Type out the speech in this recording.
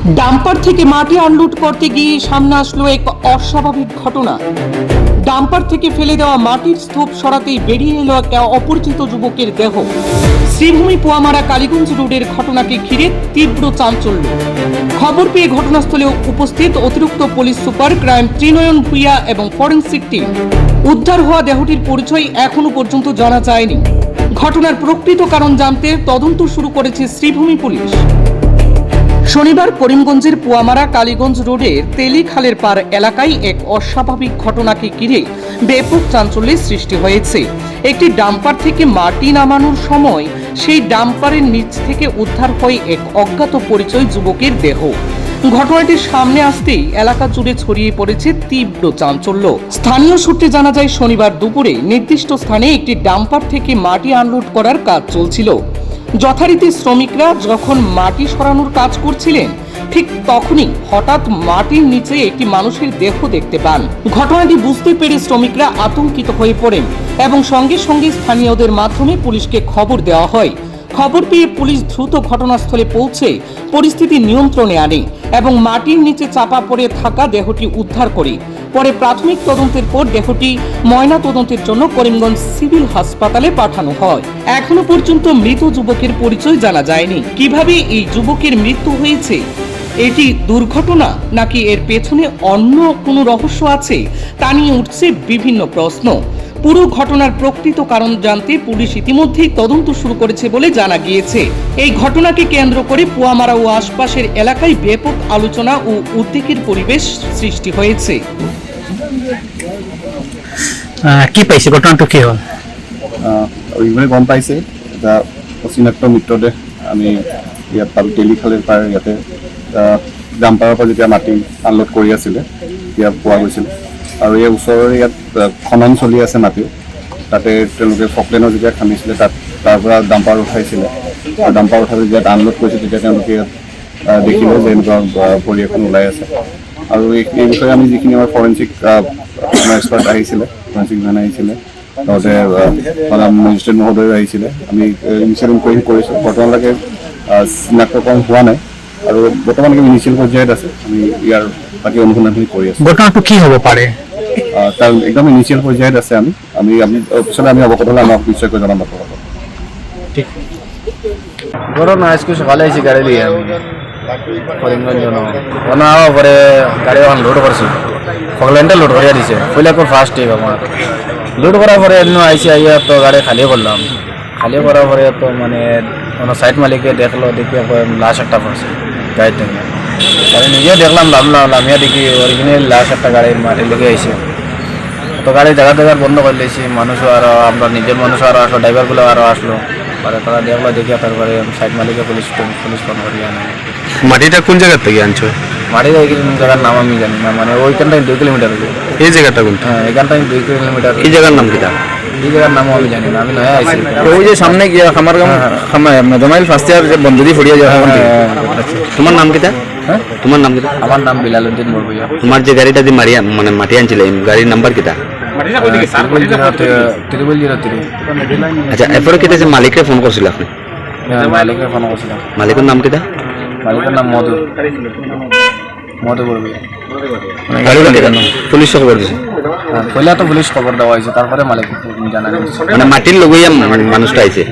Dumper থেকে মাটি unload করতে গিয়ে সামনে আসলো এক অস্বাভাবিক ঘটনা। ডাম্পার থেকে ফেলে দেওয়া মাটির স্তূপ সরাতেই বেরিয়ে এলো এক অপরিচিত যুবকের দেহ। শ্রীভূমি পোয়ামারা কালীগঞ্জ রোডের ঘটনাকে ঘিরে তীব্র চাঞ্চল্য। খবর পেয়ে ঘটনাস্থলে উপস্থিত অতিরিক্ত police super crime Trinayan Bhuiyan এবং ফরেনসিক টিম। উদ্ধার হওয়া দেহটির পরিচয় এখনো পর্যন্ত জানা যায়নি। ঘটনার প্রকৃত কারণ জানতে তদন্ত শুরু করেছে শ্রীভূমি পুলিশ। শনিবার করিমগঞ্জের পোয়ামারা কালীগঞ্জ রোডের তেলিখালের পার এলাকায় এক অস্বাভাবিক ঘটনাকে ঘিরে ব্যাপক চাঞ্চল্যের সৃষ্টি হয়েছে। একটি ডাম্পার থেকে মাটি নামানোর সময় সেই ডাম্পারের নিচ থেকে উদ্ধার হয় এক অজ্ঞাত পরিচয় যুবকের দেহ। ঘটনাটির সামনে আসতেই এলাকা জুড়ে ছড়িয়ে পড়েছে তীব্র চাঞ্চল্য। স্থানীয় সূত্রে জানা যায়, শনিবার দুপুরে নির্দিষ্ট স্থানে একটি ডাম্পার থেকে মাটি আনলোড করার কাজ চলছিল। যথারীতি শ্রমিকরা যখন মাটি সরানোর কাজ করছিলেন, ঠিক তখনই হঠাৎ মাটির নিচে একটি মানুষের দেহ দেখতে পান। ঘটনাটি বুঝতে পেরে শ্রমিকরা আতঙ্কিত হয়ে পড়েন এবং সঙ্গে সঙ্গে স্থানীয়দের মাধ্যমে পুলিশকে খবর দেওয়া হয়। খবর পেয়ে পুলিশ দ্রুত ঘটনাস্থলে পৌঁছে পরিস্থিতি নিয়ন্ত্রণে আনে এবং মাটির নিচে চাপা পড়ে থাকা দেহটি উদ্ধার করে। পরে প্রাথমিক তদন্তের পর দেহটি ময়না তদন্তের জন্য করিমগঞ্জ সিভিল হাসপাতালে পাঠানো হয়। এখনো পর্যন্ত মৃত যুবকের পরিচয় জানা যায়নি। কিভাবে এই যুবকের মৃত্যু হয়েছে, এটি দুর্ঘটনা নাকি এর পেছনে অন্য কোনো রহস্য আছে, তা নিয়ে উঠছে বিভিন্ন প্রশ্ন। পুরো ঘটনার প্রকৃত কারণ জানতে পুলিশ ইতিমধ্যেই তদন্ত শুরু করেছে বলে জানা গিয়েছে। এই ঘটনাকে কেন্দ্র করে পোয়ামারা ও আশপাশের এলাকায় ব্যাপক আলোচনা ও উদ্বেগের পরিবেশ সৃষ্টি হয়েছে। কি পাইছে ঘটনাটো কি হল? ইমানে গম পাইছে এটা অচিনাক্ত মৃতদেহ। আমি ইয়াত পালোঁ তেলিখালেৰ পাৰ ইয়াতে ডাম্পাৰৰ পৰা যেতিয়া মাটি আনলোড কৰি আছিলে তেতিয়া পোৱা গৈছিল। আৰু এই ওচৰৰে ইয়াত খনন চলি আছে মাটিৰ, তাতে তেওঁলোকে ফকলেনৰ যেতিয়া খান্দিছিলে তাৰ পৰা ডাম্পাৰ উঠাইছিলে আৰু ডাম্পাৰ উঠাই ইয়াত আনলোড কৰিছে, তেতিয়া তেওঁলোকে ইয়াত দেখিলে যে এনেকুৱা পৰি এখন ওলাই আছে। আৰু এই বিষয়ে আমি যিখিনি আমাৰ ফৰেনচিক এক্সপাৰ্ট আহিছিলে, ফৰেনচিক মেন আহিছিলে, লগতে মেজিষ্ট্ৰেট মহোদয় আহিছিলে। আমি ইনিচিয়েল ইনকুৱাৰী কৰিছোঁ। বৰ্তমানলৈকে চিনাক্তকৰণ হোৱা নাই আৰু বৰ্তমানলৈকে ইনিচিয়েল পৰ্যায়ত আছে। আমি ইয়াৰ বাকী অনুসন্ধানখিনি কৰি আছোঁ। ঘটনাটো কি হ'ব পাৰে? তাৰ একদম ইনিচিয়েল পৰ্যায়ত আছে। আমি পিছলৈ আমি অৱগত হ'লে আমাক নিশ্চয়কৈ জনাম। ঠিক ঘটনা আজকে সকালে এসে গাড়ি দিয়ে আমি করিমগঞ্জ ওনা হওয়ার পরে গাড়ি ওখানে লোড করছি, ফকল্যান্ডে লোড করিয়া দিছে। পহলে একবার ফার্স্ট ট্রিপ আমার লোড করার পরে এমনি আইসি আইয়া তো গাড়ি খালি করলাম। খালি করার পরে তো মানে কোনো সাইড মালিকে দেখলো, দেখি লাশ একটা পড়ছে গাড়ির থেকে। আমি নিজেও দেখলাম, লামিয়া দেখি অরিজিনাল লাশ একটা গাড়ির মাটির লেগে আইসে। তো গাড়ি জায়গা বন্ধ করে দিয়েছি। মানুষও আরও আমরা নিজের মানুষও আরও আসলো, ড্রাইভারগুলো আরও আসলো। পরে তারা দেখলো, দেখিয়া তারপরে সাইড মালিকে পুলিশ ফোন করি আনে। মাটিটা কোন জায়গা থেকে আনছো? মাটির এই জায়গার নাম আমি জানি না, মানে ওইখানটায় 2 কিলোমিটার হবে। এই জায়গাটা কোনটা? হ্যাঁ, এখানটায় 2 কিলোমিটার। এই জায়গার নাম কিটা? এই জায়গার নামও আমি জানি না, আমি নয়া আইছি। ওই যে সামনে গিয়া খামার মেদমাইল ফার্স্ট ইয়ার যে বন্ধুদি ফড়িয়া যাওয়া। তোমার নাম কিটা? হ্যাঁ, তোমার নাম কিটা? আমার নাম বিলাল উদ্দিন বড়ভূঁইয়া। তোমার যে গাড়িটা দিয়ে মানে মাটি আনছিলে, গাড়ির নাম্বার কিটা? 3003। আচ্ছা, এরপরে কিটা যে মালিককে ফোন করছিল আপনি? মালিকের ফোন করছিলাম। মালিকের নাম কিটা? মালিকের নাম মধু বড়ভূঁইয়া। গাড়িটা কেন পুলিশ খবর দিছে? পহলে তো পুলিশ খবর দেওয়া হয়েছে, তারপরে মালিক জানা গেছে। মানে মাটির লগইয়া মানুষটা আইছে।